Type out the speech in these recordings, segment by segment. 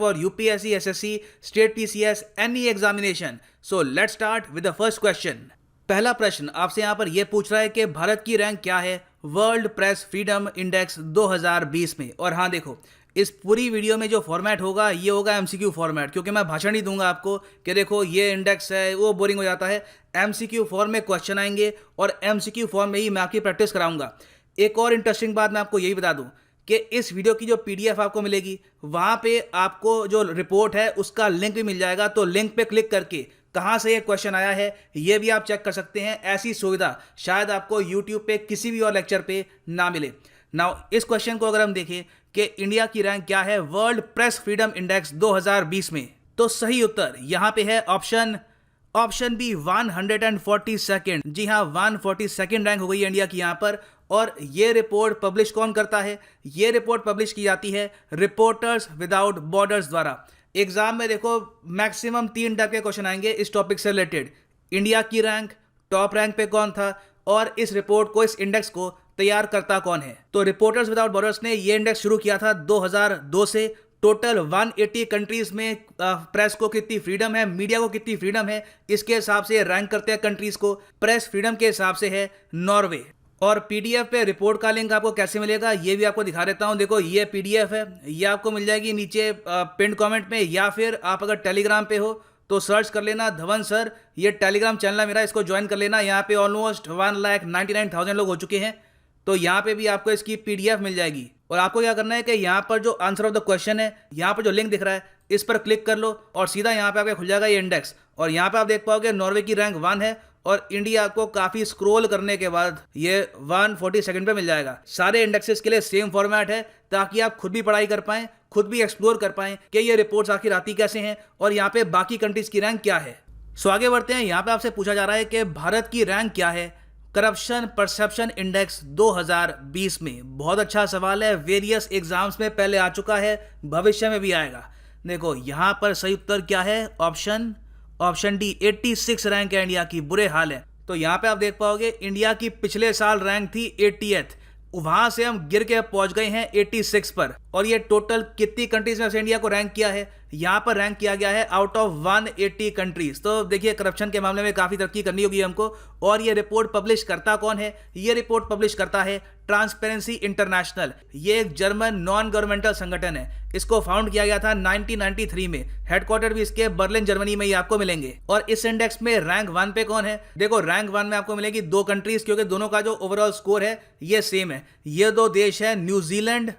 for UPSC, SSC, State PCS, any examination. So let's start with the first question. पहला प्रश्न आपसे यहाँ पर यह पूछ रहा है कि भारत की रैंक क्या है वर्ल्ड प्रेस फ्रीडम इंडेक्स 2020 में। और हाँ देखो, इस पूरी वीडियो में जो फॉर्मेट होगा ये होगा एमसीक्यू फॉर्मेट, क्योंकि मैं भाषण नहीं दूंगा आपको कि देखो ये इंडेक्स है, वो बोरिंग हो जाता है। एमसीक्यू फॉर्म में क्वेश्चन आएंगे और एमसीक्यू फॉर्म में ही मैं आपकी प्रैक्टिस कराऊंगा। एक और इंटरेस्टिंग बात मैं आपको यही बता दूं कि इस वीडियो की जो पीडीएफ आपको मिलेगी वहां पे आपको जो रिपोर्ट है उसका लिंक भी मिल जाएगा। तो लिंक पे क्लिक करके कहां से ये क्वेश्चन आया है ये भी आप चेक कर सकते हैं। ऐसी सुविधा शायद आपको यूट्यूब पे किसी भी और लेक्चर पे ना मिले। नाउ इस क्वेश्चन को अगर हम देखें कि इंडिया की रैंक क्या है वर्ल्ड प्रेस फ्रीडम इंडेक्स 2020 में, तो सही उत्तर यहां पे है ऑप्शन बी 142nd। जी हाँ, 142nd रैंक हो गई है इंडिया की यहाँ पर। और ये रिपोर्ट पब्लिश कौन करता है? ये रिपोर्ट पब्लिश की जाती है रिपोर्टर्स विदाउट बॉर्डर्स द्वारा। एग्जाम में देखो मैक्सिमम 3 टाइप के क्वेश्चन आएंगे इस टॉपिक से रिलेटेड। इंडिया की रैंक, टॉप रैंक पे कौन था, और इस रिपोर्ट को, इस इंडेक्स को तैयार करता कौन है। तो रिपोर्टर्स विदाउट बॉर्डर्स ने ये इंडेक्स शुरू किया था 2002 से। टोटल 180 कंट्रीज में प्रेस को कितनी फ्रीडम है, मीडिया को कितनी फ्रीडम है, इसके हिसाब से रैंक करते हैं कंट्रीज को। प्रेस फ्रीडम के हिसाब से है नॉर्वे। और पीडीएफ पे रिपोर्ट का लिंक आपको कैसे मिलेगा ये भी आपको दिखा देता हूं। देखो ये पीडीएफ है, ये आपको मिल जाएगी नीचे पिन कमेंट में, या फिर आप अगर टेलीग्राम पे हो तो सर्च कर लेना धवन सर, ये टेलीग्राम चैनल है मेरा, इसको ज्वाइन कर लेना। यहाँ पे ऑलमोस्ट 1,99,000 लोग हो चुके हैं, तो यहाँ पे भी आपको इसकी पीडीएफ मिल जाएगी। और आपको क्या करना है कि यहाँ पर जो आंसर ऑफ द क्वेश्चन है, यहाँ पर जो लिंक दिख रहा है इस पर क्लिक कर लो और सीधा यहाँ पे आपको खुल जाएगा ये इंडेक्स। और यहाँ पे आप देख पाओगे नॉर्वे की रैंक 1 है और इंडिया को काफी स्क्रॉल करने के बाद ये 142nd पे मिल जाएगा। सारे इंडेक्सेस के लिए सेम फॉर्मेट है ताकि आप खुद भी पढ़ाई कर पाएं, खुद भी एक्सप्लोर कर पाएं कि ये रिपोर्ट्स आखिर आती कैसे हैं और यहाँ पे बाकी कंट्रीज की रैंक क्या है। सो आगे बढ़ते हैं। यहाँ पे आपसे पूछा जा रहा है कि भारत की रैंक क्या है करप्शन परसेप्शन इंडेक्स 2020 में। बहुत अच्छा सवाल है, वेरियस एग्जाम्स में पहले आ चुका है, भविष्य में भी आएगा। देखो यहाँ पर सही उत्तर क्या है, ऑप्शन डी 86 रैंक है इंडिया की, बुरे हाल है। तो यहाँ पे आप देख पाओगे इंडिया की पिछले साल रैंक थी 80th, वहां से हम गिर के पहुंच गए हैं 86 पर। और ये टोटल कितनी कंट्रीज में से इंडिया को रैंक किया है, यहाँ पर रैंक किया गया है आउट ऑफ 180 कंट्रीज। तो देखिए करप्शन के मामले में काफी तरक्की करनी होगी हमको। और ये रिपोर्ट पब्लिश करता कौन है? ये रिपोर्ट पब्लिश करता है ट्रांसपेरेंसी इंटरनेशनल। ये एक जर्मन नॉन गवर्नमेंटल संगठन है, इसको फाउंड किया गया था 1993 में। हेडक्वार्टर भी इसके बर्लिन जर्मनी में ही आपको मिलेंगे। और इस इंडेक्स में रैंक 1 पे कौन है? देखो रैंक 1 में आपको मिलेगी 2 कंट्रीज, क्योंकि दोनों का जो ओवरऑल स्कोर है ये सेम है। ये 2 देश है न्यूजीलैंड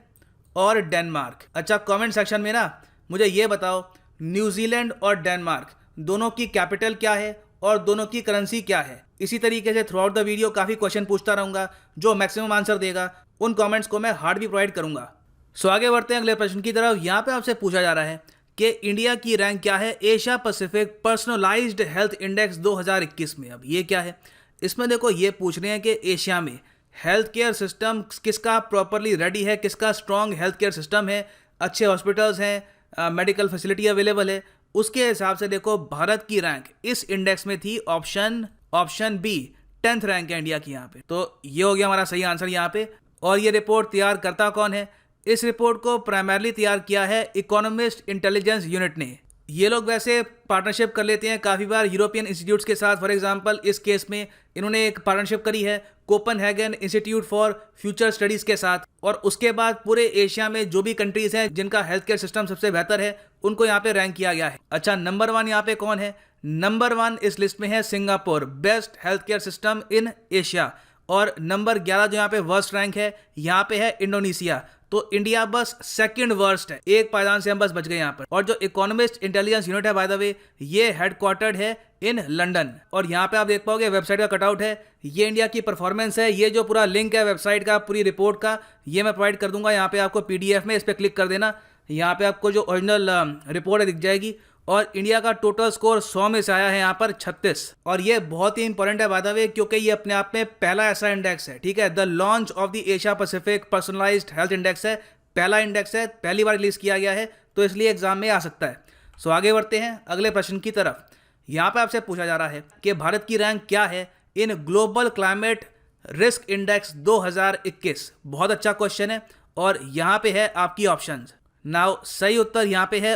और डेनमार्क। अच्छा, कमेंट सेक्शन में ना मुझे ये बताओ न्यूजीलैंड और डेनमार्क दोनों की कैपिटल क्या है और दोनों की करेंसी क्या है। इसी तरीके से थ्रू आउट द वीडियो काफी क्वेश्चन पूछता रहूंगा, जो मैक्सिमम आंसर देगा उन कमेंट्स को मैं हार्ड भी प्रोवाइड करूंगा। सो आगे बढ़ते हैं अगले प्रश्न की तरफ। यहाँ पे आपसे पूछा जा रहा है कि इंडिया की रैंक क्या है Asia Pacific personalised health index 2021 में। अब ये क्या है? इसमें देखो ये पूछ रहे हैं कि एशिया में हेल्थ केयर सिस्टम किसका प्रॉपरली रेडी है, किसका स्ट्रॉन्ग हेल्थ केयर सिस्टम है, अच्छे हॉस्पिटल्स हैं, मेडिकल फैसिलिटी अवेलेबल है। उसके हिसाब से देखो भारत की रैंक इस इंडेक्स में थी ऑप्शन बी 10th रैंक है इंडिया की यहाँ पे। तो ये हो गया हमारा सही आंसर यहाँ पे। और ये रिपोर्ट तैयार करता कौन है? इस रिपोर्ट को प्राइमरली तैयार किया है इकोनॉमिस्ट इंटेलिजेंस यूनिट ने। ये लोग वैसे पार्टनरशिप कर लेते हैं काफ़ी बार यूरोपियन इंस्टीट्यूट्स के साथ। फॉर एग्जांपल इस केस में इन्होंने एक पार्टनरशिप करी है Copenhagen institute for future studies के साथ। और उसके बाद पूरे एशिया में जो भी कंट्रीज़ हैं जिनका हेल्थ केयर सिस्टम सबसे बेहतर है उनको यहाँ पे रैंक किया गया है। अच्छा, नंबर 1 यहाँ पे कौन है? नंबर 1 इस लिस्ट में है Singapore, best health care system in Asia. और नंबर 11 जो यहाँ पे वर्स्ट रैंक है, यहाँ पे है इंडोनेशिया। तो इंडिया बस 2nd वर्स्ट है, एक पायदान से हम बस बच गए यहाँ पर। और जो इकोनॉमिस्ट इंटेलिजेंस यूनिट है बाय द वे, ये हेडक्वार्टर्ड है इन लंदन। और यहाँ पे आप देख पाओगे वेबसाइट का कटआउट है, ये इंडिया की परफॉर्मेंस है। ये जो पूरा लिंक है वेबसाइट का, पूरी रिपोर्ट का, ये मैं प्रोवाइड कर दूंगा यहाँ पे आपको पीडीएफ में। इस पर क्लिक कर देना, यहाँ पे आपको जो ओरिजिनल रिपोर्ट है दिख जाएगी। और इंडिया का टोटल स्कोर 100 में से आया है यहाँ पर 36। और ये बहुत ही इंपॉर्टेंट है बाय द वे, क्योंकि ये अपने आप में पहला ऐसा इंडेक्स है, ठीक है, the launch of the Asia Pacific personalised health index है, पहला इंडेक्स है, पहली बार रिलीज किया गया है, तो इसलिए एग्जाम में आ सकता है। सो आगे बढ़ते हैं अगले प्रश्न की तरफ। यहाँ पे आपसे पूछा जा रहा है कि भारत की रैंक क्या है in global climate risk index 2021। बहुत अच्छा क्वेश्चन है और यहाँ पे है आपकी ऑप्शंस। नाउ सही उत्तर यहाँ पे है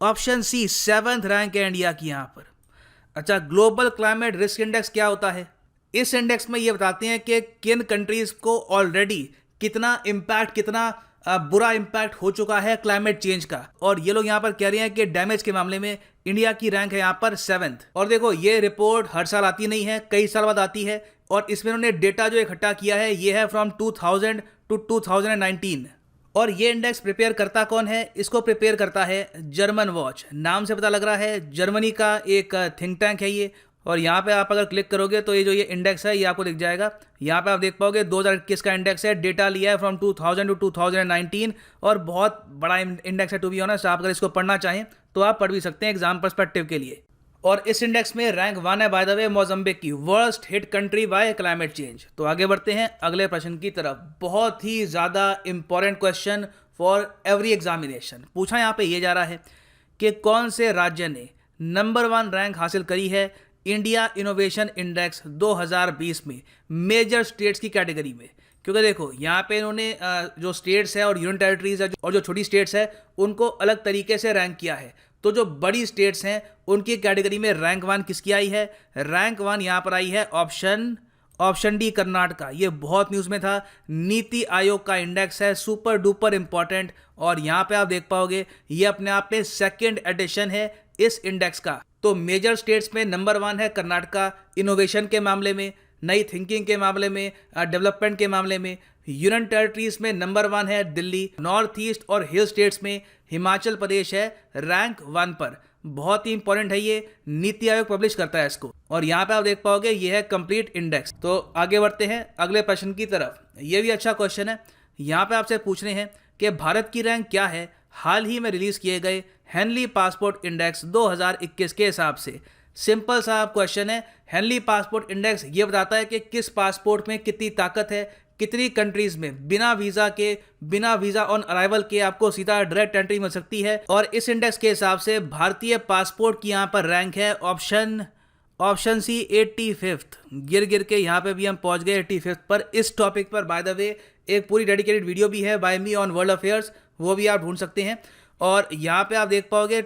ऑप्शन सी, 7th रैंक है इंडिया की यहाँ पर। अच्छा, ग्लोबल क्लाइमेट रिस्क इंडेक्स क्या होता है? इस इंडेक्स में ये बताते हैं कि किन कंट्रीज को ऑलरेडी कितना इम्पैक्ट, कितना बुरा इम्पैक्ट हो चुका है क्लाइमेट चेंज का। और ये लोग यहाँ पर कह रहे हैं कि डैमेज के मामले में इंडिया की रैंक है यहाँ पर 7th। और देखो, ये रिपोर्ट हर साल आती नहीं है, कई साल बाद आती है, और इसमें उन्होंने डेटा जो इकट्ठा किया है ये है फ्रॉम 2000 टू 2019। और ये इंडेक्स प्रिपेयर करता कौन है? इसको प्रिपेयर करता है जर्मन वॉच। नाम से पता लग रहा है जर्मनी का एक थिंक टैंक है ये। और यहाँ पे आप अगर क्लिक करोगे तो ये इंडेक्स है ये आपको दिख जाएगा। यहाँ पे आप देख पाओगे 2021 का इंडेक्स है, डेटा लिया है फ्रॉम 2000 टू 2019, और बहुत बड़ा इंडेक्स है टू बी ऑनेस्ट। आप अगर इसको पढ़ना चाहें तो आप पढ़ भी सकते हैं एग्जाम पर्सपेक्टिव के लिए। और इस इंडेक्स में रैंक 1 है बाय द वे मोजाम्बिक की, worst hit country bye climate change. तो आगे बढ़ते हैं अगले प्रश्न की तरफ। बहुत ही ज़्यादा important question for every examination. पूछा यहाँ पे ये जा रहा है कि कौन से राज्य ने नंबर 1 रैंक हासिल करी है इंडिया इनोवेशन इंडेक्स 2020 में मेजर स्टेट्स की कैटेगरी में। क्योंकि देखो, यहाँ पे इन्होंने जो स्टेट्स है और यूनियन टेरिटरीज है और जो छोटी स्टेट्स है उनको अलग तरीके से रैंक किया है। तो जो बड़ी स्टेट्स हैं उनकी कैटेगरी में रैंक 1 किसकी आई है? रैंक 1 यहाँ पर आई है ऑप्शन डी, कर्नाटका। ये बहुत न्यूज़ में था। नीति आयोग का इंडेक्स है, सुपर डुपर इंपॉर्टेंट। और यहाँ पे आप देख पाओगे ये अपने आप में 2nd एडिशन है इस इंडेक्स का। तो मेजर स्टेट्स में नंबर 1 है कर्नाटका, इनोवेशन के मामले में, नई थिंकिंग के मामले में, डेवलपमेंट के मामले में। यूनियन टेरिटरीज में नंबर 1 है दिल्ली, नॉर्थ ईस्ट और हिल स्टेट्स में हिमाचल प्रदेश है रैंक 1 पर। बहुत ही इंपॉर्टेंट है ये, नीति आयोग पब्लिश करता है इसको। और यहाँ पे आप देख पाओगे ये है कंप्लीट इंडेक्स। तो आगे बढ़ते हैं अगले प्रश्न की तरफ। ये भी अच्छा क्वेश्चन है। यहाँ पे आपसे पूछ रहे हैं कि भारत की रैंक क्या है हाल ही में रिलीज किए गए हेनली पासपोर्ट इंडेक्स 2021 के हिसाब से। सिंपल सा क्वेश्चन है। हेनली पासपोर्ट इंडेक्स ये बताता है कि किस पासपोर्ट में कितनी ताकत है, कितनी कंट्रीज में बिना वीजा ऑन अराइवल के आपको सीधा डायरेक्ट एंट्री मिल सकती है। और इस इंडेक्स के हिसाब से भारतीय पासपोर्ट की यहाँ पर रैंक है ऑप्शन सी, 85th। गिर के यहाँ पे भी हम पहुँच गए 85th पर। इस टॉपिक पर बाय द वे एक पूरी डेडिकेटेड वीडियो भी है by me on world affairs, वो भी आप ढूंढ सकते हैं। और यहाँ पे आप देख पाओगे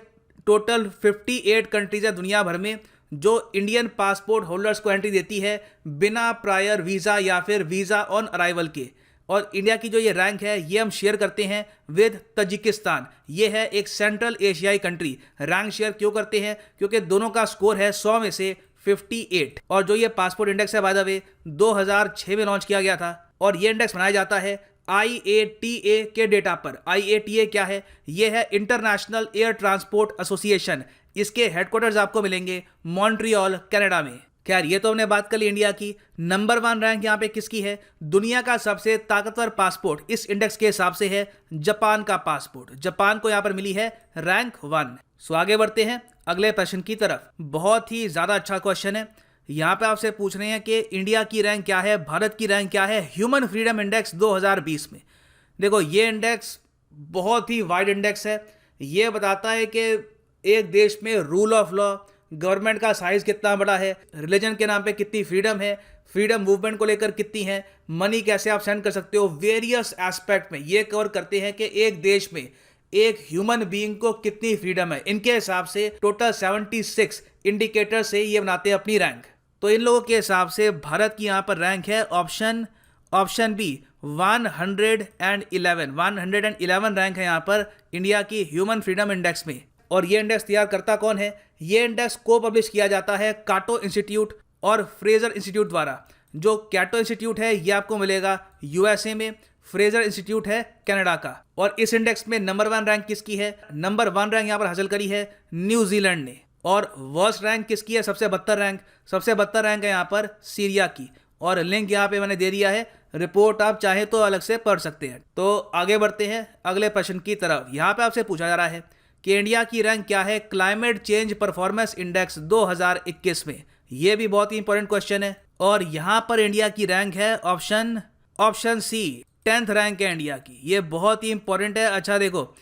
टोटल 58 कंट्रीज है दुनिया भर में जो इंडियन पासपोर्ट होल्डर्स को एंट्री देती है बिना प्रायर वीज़ा या फिर वीज़ा ऑन अराइवल के। और इंडिया की जो ये रैंक है ये हम शेयर करते हैं विद तजिकिस्तान। ये है एक सेंट्रल एशियाई कंट्री। रैंक शेयर क्यों करते हैं? क्योंकि दोनों का स्कोर है 100 में से 58। और जो ये पासपोर्ट इंडेक्स है बाय द वे 2006 में लॉन्च किया गया था। और ये इंडेक्स बनाया जाता है IATA के डेटा पर। IATA क्या है? ये है इंटरनेशनल एयर ट्रांसपोर्ट एसोसिएशन। इसके हेडक्वार्टर्स आपको मिलेंगे मॉन्ट्रियल, कनाडा में। खैर, ये तो हमने बात कर ली इंडिया की। नंबर 1 रैंक यहाँ पे किसकी है? दुनिया का सबसे ताकतवर पासपोर्ट इस इंडेक्स के हिसाब से है जापान का पासपोर्ट। जापान को यहाँ पर मिली है रैंक 1। सो आगे बढ़ते हैं अगले प्रश्न की तरफ। बहुत ही ज्यादा अच्छा क्वेश्चन है। यहाँ पे आपसे पूछ रहे हैं कि इंडिया की रैंक क्या है, भारत की रैंक क्या है ह्यूमन फ्रीडम इंडेक्स 2020 में। देखो, ये इंडेक्स बहुत ही वाइड इंडेक्स है। ये बताता है कि एक देश में रूल ऑफ लॉ, गवर्नमेंट का साइज कितना बड़ा है, रिलीजन के नाम पे कितनी फ्रीडम है, फ्रीडम मूवमेंट को लेकर कितनी है, मनी कैसे आप सेंड कर सकते हो, वेरियस एस्पेक्ट में ये कवर करते हैं कि एक देश में एक ह्यूमन बीइंग को कितनी फ्रीडम है। इनके हिसाब से टोटल 76 इंडिकेटर से ये बनाते हैं अपनी रैंक। तो इन लोगों के हिसाब से भारत की यहाँ पर रैंक है ऑप्शन बी 111 रैंक है यहाँ पर इंडिया की ह्यूमन फ्रीडम इंडेक्स में। और ये इंडेक्स तैयार करता कौन है? ये इंडेक्स को पब्लिश किया जाता है काटो इंस्टीट्यूट और फ्रेजर इंस्टीट्यूट द्वारा। जो कैटो इंस्टीट्यूट है ये आपको मिलेगा USA में, फ्रेजर इंस्टीट्यूट है कनाडा का। और इस इंडेक्स में नंबर 1 रैंक किसकी है? नंबर 1 रैंक यहाँ पर हासिल करी है न्यूजीलैंड ने। और वर्स्ट रैंक किसकी है? सबसे बदतर रैंक है यहाँ पर सीरिया की। और लिंक यहाँ पे मैंने दे दिया है, रिपोर्ट आप चाहे तो अलग से पढ़ सकते हैं। तो आगे बढ़ते हैं अगले प्रश्न की तरफ। यहाँ पे आपसे पूछा जा रहा है कि इंडिया की रैंक क्या है क्लाइमेट चेंज परफॉर्मेंस इंडेक्स 2021 में। ये भी बहुत ही इंपॉर्टेंट क्वेश्चन है। और यहाँ पर इंडिया की रैंक है ऑप्शन सी, 10th रैंक है इंडिया की। ये बहुत ही इंपॉर्टेंट है। अच्छा देखो,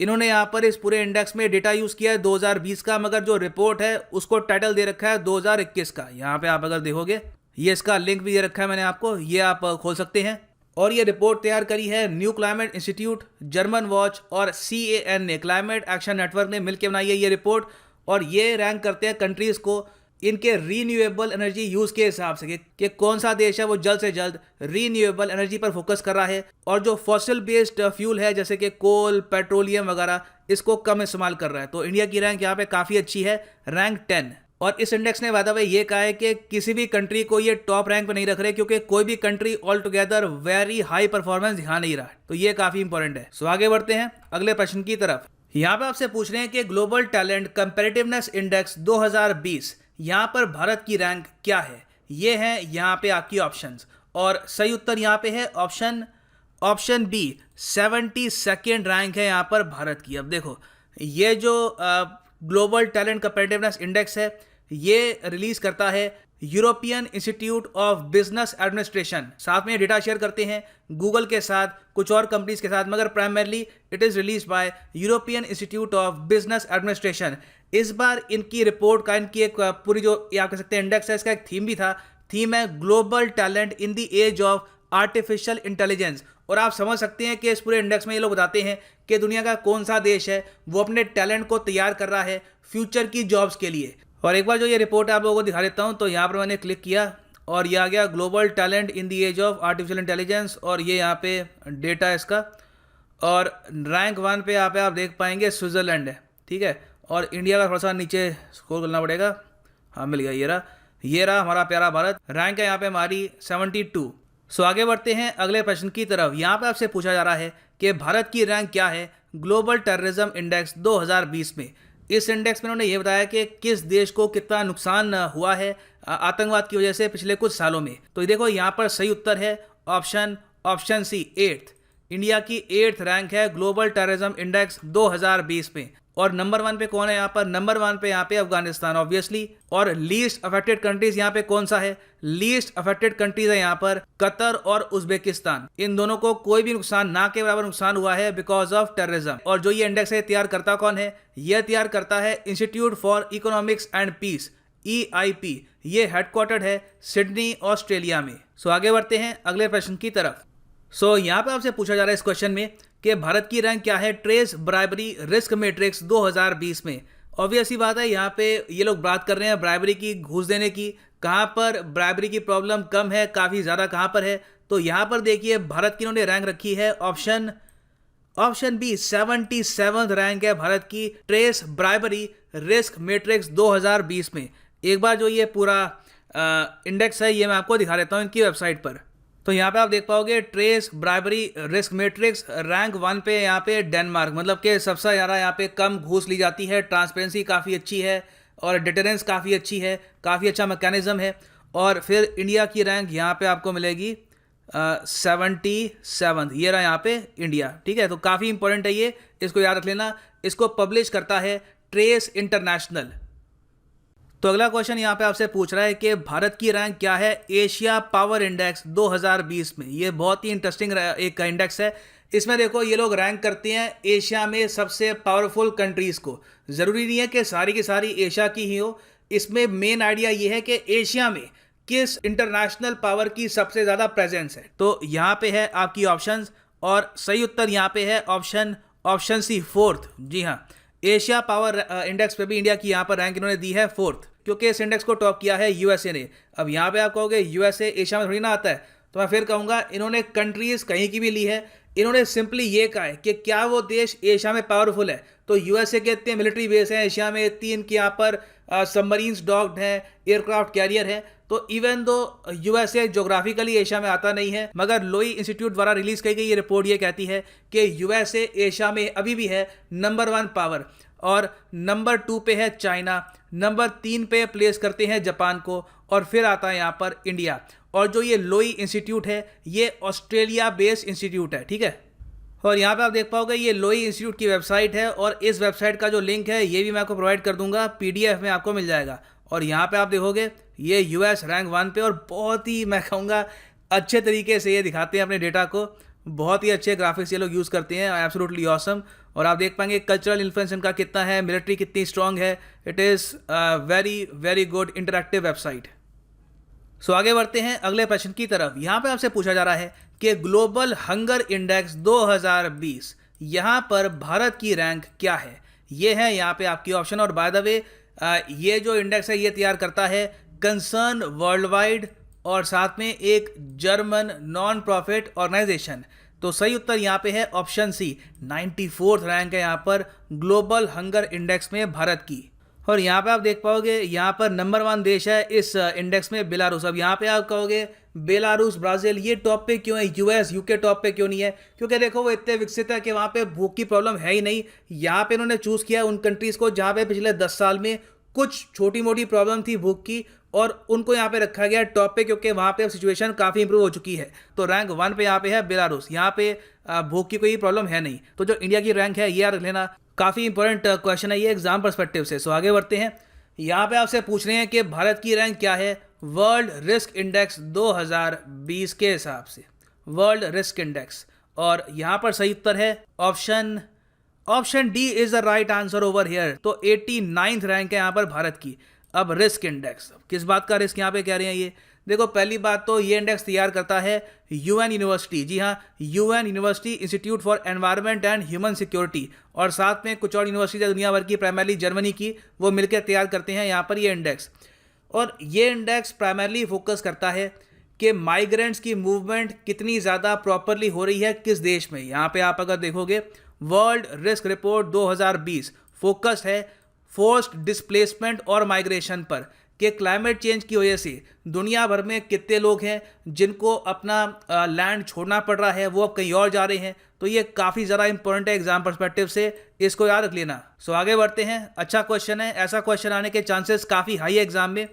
इन्होंने यहाँ पर इस पूरे इंडेक्स में डेटा यूज किया है 2020 का, मगर जो रिपोर्ट है उसको टाइटल दे रखा है 2021 का। यहाँ पे आप अगर देखोगे ये इसका लिंक भी दे रखा है मैंने आपको, ये आप खोल सकते हैं। और ये रिपोर्ट तैयार करी है new climate institute, German watch और CAN ने, क्लाइमेट एक्शन नेटवर्क ने मिलकर बनाई है ये रिपोर्ट। और ये रैंक करते हैं कंट्रीज़ को इनके रीन्यूएबल एनर्जी यूज़ के हिसाब से कि कौन सा देश है वो जल्द से जल्द रीन्यूएबल एनर्जी पर फोकस कर रहा है और जो फॉसिल बेस्ड फ्यूल है जैसे कि कोल, पेट्रोलियम वगैरह, इसको कम इस्तेमाल कर रहा है। तो इंडिया की रैंक यहाँ पे काफ़ी अच्छी है, रैंक 10। और इस इंडेक्स ने वादा भाई ये कहा है कि किसी भी कंट्री को ये टॉप रैंक पे नहीं रख रहे, क्योंकि कोई भी country all together very high performance दिखा नहीं रहा। तो ये काफ़ी इंपॉर्टेंट है। सो आगे बढ़ते हैं अगले प्रश्न की तरफ। यहाँ पे आपसे पूछ रहे हैं कि ग्लोबल टैलेंट कंपेरेटिवनेस इंडेक्स 2020, यहाँ पर भारत की रैंक क्या है। ये है यहाँ पे आपकी ऑप्शंस, और सही उत्तर यहाँ पे है ऑप्शन बी, 72nd रैंक है यहाँ पर भारत की। अब देखो, ये जो ग्लोबल टैलेंट कंपेरेटिवनेस इंडेक्स है ये रिलीज करता है European institute of business administration. साथ में डेटा शेयर करते हैं गूगल के साथ, कुछ और कंपनीज के साथ, मगर primarily it is release by European institute of business administration. इस बार इनकी रिपोर्ट का, इनकी एक पूरी जो आप कह सकते हैं इंडेक्स है, इसका एक थीम भी था। थीम है global talent in the age of artificial intelligence. और आप समझ सकते हैं कि इस पूरे इंडेक्स में ये लोग बताते हैं कि दुनिया का कौन सा देश है वो अपने टैलेंट को तैयार कर रहा है फ्यूचर की जॉब्स के लिए। और एक बार जो ये रिपोर्ट आप लोगों को दिखा देता हूँ। तो यहाँ पर मैंने क्लिक किया और ये आ गया global talent in the age of artificial intelligence, और ये यहाँ पे डेटा है इसका। और रैंक 1 पे यहाँ पे आप देख पाएंगे स्विट्ज़रलैंड है, ठीक है। और इंडिया का थोड़ा सा नीचे स्क्रॉल करना पड़ेगा। हाँ, मिल गया, ये रहा हमारा प्यारा भारत। रैंक है यहाँ पे हमारी 72। सो आगे बढ़ते हैं अगले प्रश्न की तरफ। यहाँ पे आपसे पूछा जा रहा है कि भारत की रैंक क्या है ग्लोबल टेररिज्म इंडेक्स 2020 में। इस इंडेक्स में उन्होंने ये बताया कि किस देश को कितना नुकसान हुआ है आतंकवाद की वजह से पिछले कुछ सालों में। तो देखो, यहाँ पर सही उत्तर है ऑप्शन सी, 8th। इंडिया की 8th रैंक है ग्लोबल टेररिज्म इंडेक्स 2020 में। और नंबर 1 पे कौन है यहाँ पर? नंबर 1 पे यहाँ पे अफगानिस्तान ऑब्वियसली। और लीस्ट अफेक्टेड कंट्रीज यहाँ पे कौन सा है? लीस्ट अफेक्टेड कंट्रीज है यहाँ पर कतर और उज्बेकिस्तान। इन दोनों को कोई भी नुकसान ना के बराबर नुकसान हुआ है बिकॉज ऑफ टेररिज्म। और जो ये इंडेक्स है तैयार करता कौन है? यह तैयार करता है institute for economics and peace, EIP। ये हेडक्वार्टर्ड है सिडनी, ऑस्ट्रेलिया में। सो आगे बढ़ते हैं अगले प्रश्न की तरफ। सो यहाँ पे आपसे पूछा जा रहा है इस क्वेश्चन में कि भारत की रैंक क्या है ट्रेस ब्राइबरी रिस्क मैट्रिक्स 2020 में। ऑब्वियस ही बात है, यहाँ पे ये लोग बात कर रहे हैं ब्राइबरी की, घूस देने की। कहाँ पर ब्राइबरी की प्रॉब्लम कम है, काफ़ी ज़्यादा कहाँ पर है? तो यहाँ पर देखिए भारत की इन्होंने रैंक रखी है ऑप्शन बी, 77th रैंक है भारत की ट्रेस ब्राइबरी रिस्क मैट्रिक्स 2020 में। एक बार जो ये पूरा इंडेक्स है ये मैं आपको दिखा देता हूँ इनकी वेबसाइट पर। तो यहाँ पे आप देख पाओगे trace bribery risk matrix rank 1 पे यहाँ पे डेनमार्क, मतलब कि सबसे ज़्यादा यहाँ पे कम घूस ली जाती है, ट्रांसपेरेंसी काफ़ी अच्छी है और डिटरेंस काफ़ी अच्छी है, काफ़ी अच्छा मैकेनिज्म है। और फिर इंडिया की रैंक यहाँ पे आपको मिलेगी 77th, ये रहा यहाँ पे इंडिया, ठीक है। तो काफ़ी इंपॉर्टेंट है ये, इसको याद रख लेना। इसको पब्लिश करता है ट्रेस इंटरनेशनल। तो अगला क्वेश्चन यहाँ पे आपसे पूछ रहा है कि भारत की रैंक क्या है एशिया पावर इंडेक्स 2020 में। ये बहुत ही इंटरेस्टिंग एक इंडेक्स है। इसमें देखो ये लोग रैंक करते हैं एशिया में सबसे पावरफुल कंट्रीज़ को। ज़रूरी नहीं है कि सारी की सारी एशिया की ही हो। इसमें मेन आइडिया ये है कि एशिया में किस इंटरनेशनल पावर की सबसे ज़्यादा प्रेजेंस है। तो यहाँ पे है आपकी ऑप्शंस, और सही उत्तर यहाँ पे है ऑप्शन सी, 4th। जी हाँ, एशिया पावर इंडेक्स पे भी इंडिया की यहाँ पर रैंक इन्होंने दी है 4th, क्योंकि इस इंडेक्स को टॉप किया है USA ने। अब यहाँ पे आप कहोगे USA एशिया में थोड़ी ना आता है, तो मैं फिर कहूँगा इन्होंने कंट्रीज़ कहीं की भी ली है। इन्होंने सिंपली ये कहा है कि क्या वो देश एशिया में पावरफुल है। तो USA के इतने मिलिट्री बेस हैं एशिया में, 3 के यहाँ पर सबमरीन्स डॉक्ड हैं, एयरक्राफ्ट कैरियर है। तो even though USA geographically Asia में आता नहीं है, मगर लोई इंस्टीट्यूट द्वारा रिलीज की गई ये रिपोर्ट ये कहती है कि USA एशिया में अभी भी है नंबर 1 पावर। और नंबर 2 पे है चाइना, नंबर 3 पे प्लेस करते हैं जापान को, और फिर आता है यहाँ पर इंडिया। और जो ये लोई इंस्टीट्यूट है ये ऑस्ट्रेलिया बेस्ड इंस्टीट्यूट है, ठीक है। और यहाँ पे आप देख पाओगे ये लोई इंस्टीट्यूट की वेबसाइट है, और इस वेबसाइट का जो लिंक है ये भी मैं आपको प्रोवाइड कर दूंगा, PDF में आपको मिल जाएगा। और यहाँ पे आप देखोगे ये US रैंक 1 पे, और बहुत ही मैं कहूँगा अच्छे तरीके से ये दिखाते हैं अपने डेटा को। बहुत ही अच्छे ग्राफिक्स ये लोग यूज़ करते हैं, एब्सोल्युटली ऑसम। और आप देख पाएंगे कल्चरल इन्फ्लुएंस इनका कितना है, मिलिट्री कितनी स्ट्रांग है। It is very very good interactive website. So आगे बढ़ते हैं अगले प्रश्न की तरफ। यहाँ पे आपसे पूछा जा रहा है कि ग्लोबल हंगर इंडेक्स 2020 यहाँ पर भारत की रैंक क्या है। ये है यहाँ पे आपकी ऑप्शन। और बाय द वे ये जो इंडेक्स है ये तैयार करता है कंसर्न वर्ल्ड वाइड और साथ में एक जर्मन नॉन प्रॉफिट ऑर्गेनाइजेशन। तो सही उत्तर यहाँ पे है ऑप्शन सी। 94th रैंक है यहाँ पर ग्लोबल हंगर इंडेक्स में भारत की। और यहाँ पे आप देख पाओगे यहाँ पर नंबर 1 देश है इस इंडेक्स में बेलारूस। अब यहाँ पे आप कहोगे बेलारूस, ब्राज़ील ये टॉप पे क्यों है, यूएस यूके टॉप पे क्यों नहीं है? क्योंकि देखो वो इतने विकसित है कि वहाँ पे भूख की प्रॉब्लम है ही नहीं। यहाँ पे इन्होंने चूज़ किया उन कंट्रीज़ को जहाँ पे पिछले 10 साल में कुछ छोटी मोटी प्रॉब्लम थी भूख की, और उनको यहाँ पे रखा गया टॉप पे क्योंकि वहाँ पे अब सिचुएशन काफ़ी इंप्रूव हो चुकी है। तो रैंक 1 पे यहाँ पे है बेलारूस। यहाँ पे भूख की कोई प्रॉब्लम है नहीं। तो जो इंडिया की रैंक है ये याद रख लेना, काफ़ी इंपॉर्टेंट क्वेश्चन है ये एग्जाम पर्सपेक्टिव से। सो आगे बढ़ते हैं। यहाँ पे आपसे पूछ रहे हैं कि भारत की रैंक क्या है वर्ल्ड रिस्क इंडेक्स 2020 के हिसाब से, वर्ल्ड रिस्क इंडेक्स। और यहाँ पर सही उत्तर है option D is the right answer over here. तो 89th रैंक है यहाँ पर भारत की। अब रिस्क इंडेक्स, किस बात का रिस्क यहाँ पे कह रहे हैं ये देखो, पहली बात तो ये इंडेक्स तैयार करता है यूएन यूनिवर्सिटी। जी हाँ, UN university institute for environment and human security, और साथ में कुछ और यूनिवर्सिटी दुनिया भर की, प्राइमरली जर्मनी की, वो मिलकर तैयार करते हैं यहाँ पर ये इंडेक्स। और ये इंडेक्स प्राइमरली फोकस करता है कि माइग्रेंट्स की मूवमेंट कितनी ज़्यादा प्रॉपरली हो रही है किस देश में। यहाँ पे आप अगर देखोगे वर्ल्ड रिस्क रिपोर्ट 2020 फोकस है फोर्स्ड डिस्प्लेसमेंट और माइग्रेशन पर, कि क्लाइमेट चेंज की वजह से दुनिया भर में कितने लोग हैं जिनको अपना लैंड छोड़ना पड़ रहा है, वो अब कहीं और जा रहे हैं। तो ये काफ़ी ज़्यादा इंपॉर्टेंट है एग्जाम पर्सपेक्टिव से, इसको याद रख लेना। सो आगे बढ़ते हैं। अच्छा क्वेश्चन है, ऐसा क्वेश्चन आने के चांसेस काफ़ी हाई है एग्जाम में।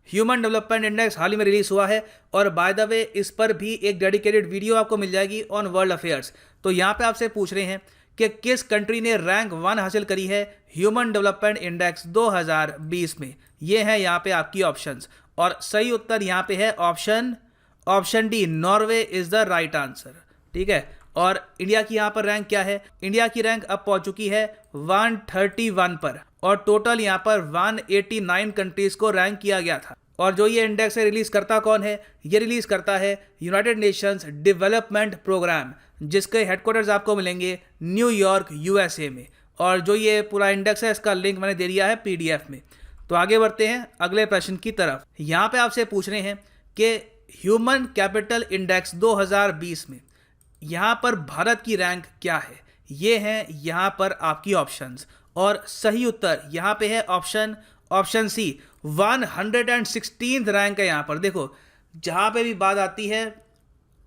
ह्यूमन डेवलपमेंट इंडेक्स हाल ही में रिलीज हुआ है, और बाय द वे इस पर भी एक डेडिकेटेड वीडियो आपको मिल जाएगी ऑन वर्ल्ड अफेयर्स। तो यहाँ पे आपसे पूछ रहे हैं कि किस कंट्री ने रैंक 1 हासिल करी है ह्यूमन डेवलपमेंट इंडेक्स 2020 में। ये है यहाँ पे आपकी ऑप्शंस, और सही उत्तर यहाँ पे है option D, Norway is the right answer. ठीक है। और इंडिया की यहाँ पर रैंक क्या है? इंडिया की रैंक अब पहुंच चुकी है 131 पर, और टोटल यहाँ पर 189 कंट्रीज को रैंक किया गया था। और जो ये इंडेक्स है रिलीज करता कौन है? ये रिलीज करता है यूनाइटेड नेशंस डेवलपमेंट प्रोग्राम, जिसके हेडक्वार्टर्स आपको मिलेंगे न्यूयॉर्क यूएसए में। और जो ये पूरा इंडेक्स है इसका लिंक मैंने दे दिया है पीडीएफ में। तो आगे बढ़ते हैं अगले प्रश्न की तरफ। यहाँ पे आपसे पूछ रहे हैं कि ह्यूमन कैपिटल इंडेक्स 2020 में यहाँ पर भारत की रैंक क्या है। ये हैं यहाँ पर आपकी ऑप्शंस, और सही उत्तर यहाँ पे है ऑप्शन सी, 116th रैंक है यहाँ पर। देखो जहाँ पे भी बात आती है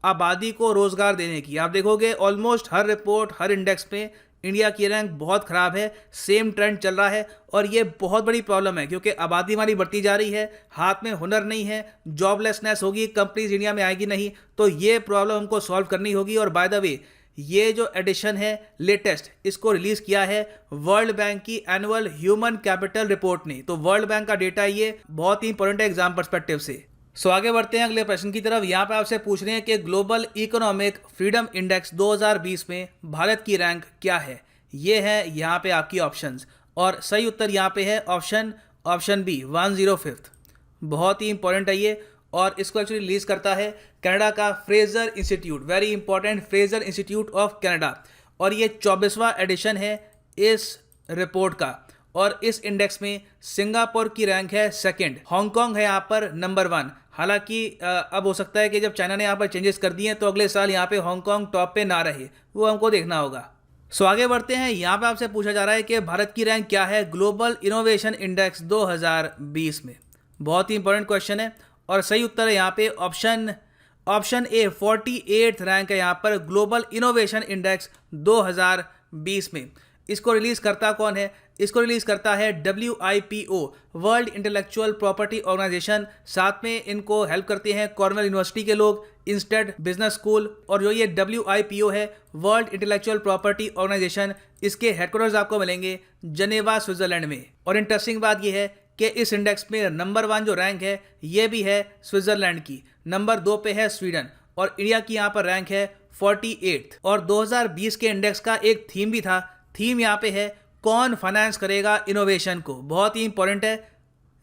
आबादी को रोजगार देने की, आप देखोगे ऑलमोस्ट हर रिपोर्ट, हर इंडेक्स में इंडिया की रैंक बहुत ख़राब है। सेम ट्रेंड चल रहा है, और ये बहुत बड़ी प्रॉब्लम है क्योंकि आबादी हमारी बढ़ती जा रही है, हाथ में हुनर नहीं है, जॉबलेसनेस होगी, कंपनीज इंडिया में आएगी नहीं। तो ये प्रॉब्लम हमको सॉल्व करनी होगी। और बाय द वे ये जो एडिशन है लेटेस्ट, इसको रिलीज़ किया है वर्ल्ड बैंक की एनुअल ह्यूमन कैपिटल रिपोर्ट ने। तो वर्ल्ड बैंक का डेटा ये बहुत ही इंपॉर्टेंट है एग्जाम पर्सपेक्टिव से। सो आगे बढ़ते हैं अगले प्रश्न की तरफ। यहाँ पे आपसे पूछ रहे हैं कि ग्लोबल इकोनॉमिक फ्रीडम इंडेक्स 2020 में भारत की रैंक क्या है। ये है यहाँ पे आपकी ऑप्शंस, और सही उत्तर यहाँ पे है ऑप्शन बी, 105th। बहुत ही इंपॉर्टेंट है ये, और इसको एक्चुअली रिलीज करता है कनाडा का Fraser institute, very important, Fraser institute of Canada. और ये 24वां एडिशन है इस रिपोर्ट का। और इस इंडेक्स में सिंगापुर की रैंक है 2nd, हांगकांग है यहाँ पर नंबर 1। हालांकि अब हो सकता है कि जब चाइना ने यहाँ पर चेंजेस कर दिए तो अगले साल यहाँ पे हांगकांग टॉप पे ना रहे, वो हमको देखना होगा। सो आगे बढ़ते हैं। यहाँ पे आपसे पूछा जा रहा है कि भारत की रैंक क्या है ग्लोबल इनोवेशन इंडेक्स 2020 में। बहुत ही इंपॉर्टेंट क्वेश्चन है, और सही उत्तर है यहाँ पे ऑप्शन ए, 48th रैंक है यहाँ पर ग्लोबल इनोवेशन इंडेक्स 2020 में। इसको रिलीज करता कौन है? इसको रिलीज करता है WIPO, world intellectual property organisation. साथ में इनको हेल्प करते हैं कॉर्नेल यूनिवर्सिटी के लोग, इंस्टेड बिजनेस स्कूल। और जो ये WIPO है वर्ल्ड इंटेलेक्चुअल प्रॉपर्टी ऑर्गेनाइजेशन, इसके हेडक्वार्टर्स आपको मिलेंगे जनेवा स्विट्जरलैंड में। और इंटरेस्टिंग बात यह है कि इस इंडेक्स में नंबर 1 जो रैंक है ये भी है स्विट्जरलैंड की, नंबर 2 पे है स्वीडन, और इंडिया की यहाँ पर रैंक है 48th। और 2020 के इंडेक्स का एक थीम भी था, थीम यहाँ पे है कौन फाइनेंस करेगा इनोवेशन को। बहुत ही इंपॉर्टेंट है,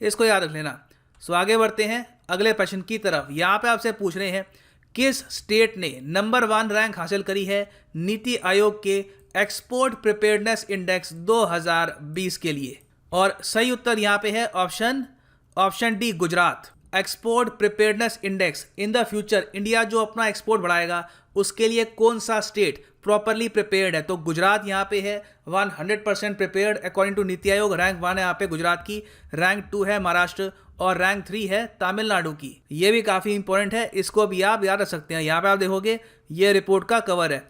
इसको याद रख लेना। सो आगे बढ़ते हैं अगले प्रश्न की तरफ। यहाँ पे आपसे पूछ रहे हैं किस स्टेट ने नंबर 1 रैंक हासिल करी है नीति आयोग के एक्सपोर्ट प्रिपेयर्डनेस इंडेक्स 2020 के लिए? और सही उत्तर यहाँ पे है option D, Gujarat. Export preparedness index, in the future India जो अपना एक्सपोर्ट बढ़ाएगा उसके लिए कौन सा स्टेट प्रॉपरली प्रिपेयर्ड है? तो गुजरात यहाँ पे है 100% prepared according to NITI Aayog. Rank 1 है यहाँ पे गुजरात की, रैंक 2 है महाराष्ट्र और रैंक 3 है तमिलनाडु की। ये भी काफ़ी इंपॉर्टेंट है, इसको भी आप याद रख सकते हैं। यहाँ पे आप देखोगे ये रिपोर्ट का कवर है।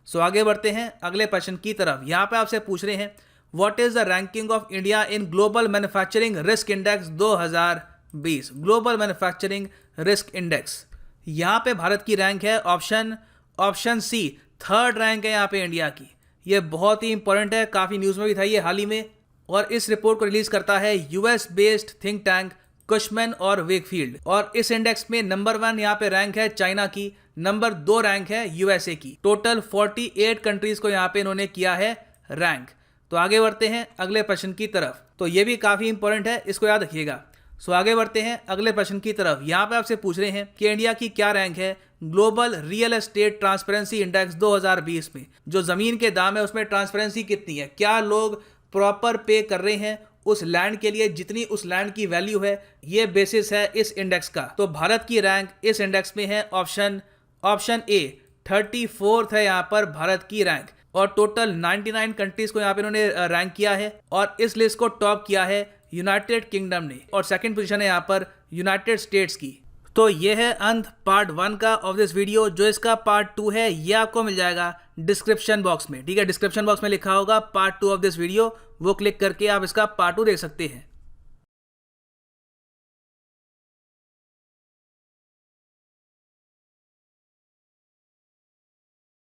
सो आगे बढ़ते हैं अगले प्रश्न की तरफ। यहाँ पे आपसे पूछ रहे हैं what is the ranking of India in global manufacturing risk index 2020? Global manufacturing risk index, यहाँ पे भारत की रैंक है ऑप्शन सी, 3rd रैंक है यहाँ पे इंडिया की। ये बहुत ही इंपॉर्टेंट है, काफ़ी न्यूज़ में भी था ये हाल ही में। और इस रिपोर्ट को रिलीज करता है US based think tank Cushman और वेकफील्ड। और इस इंडेक्स में नंबर 1 यहाँ पे रैंक है चाइना की, नंबर 2 रैंक है यूएसए की। टोटल 48 कंट्रीज को यहाँ पे इन्होंने किया है रैंक। तो आगे बढ़ते हैं अगले प्रश्न की तरफ। तो ये भी काफ़ी इंपॉर्टेंट है, इसको याद रखिएगा। सो आगे बढ़ते हैं अगले प्रश्न की तरफ। यहाँ पे आपसे पूछ रहे हैं कि इंडिया की क्या रैंक है global real estate transparency index 2020 में? जो ज़मीन के दाम है उसमें ट्रांसपेरेंसी कितनी है, क्या लोग प्रॉपर पे कर रहे हैं उस लैंड के लिए जितनी उस लैंड की वैल्यू है, ये बेसिस है इस इंडेक्स का। तो भारत की रैंक इस इंडेक्स में है ऑप्शन ए, 34th है यहाँ पर भारत की रैंक। और टोटल 99 कंट्रीज को यहाँ पे इन्होंने रैंक किया है और इस लिस्ट को टॉप किया है यूनाइटेड किंगडम ने और सेकंड पोजीशन है यहाँ पर यूनाइटेड स्टेट्स की। तो ये है अंत पार्ट 1 का ऑफ दिस वीडियो। जो इसका पार्ट 2 है ये आपको मिल जाएगा डिस्क्रिप्शन बॉक्स में, ठीक है। डिस्क्रिप्शन बॉक्स में लिखा होगा पार्ट 2 ऑफ दिस वीडियो, वो क्लिक करके आप इसका पार्ट 2 देख सकते हैं।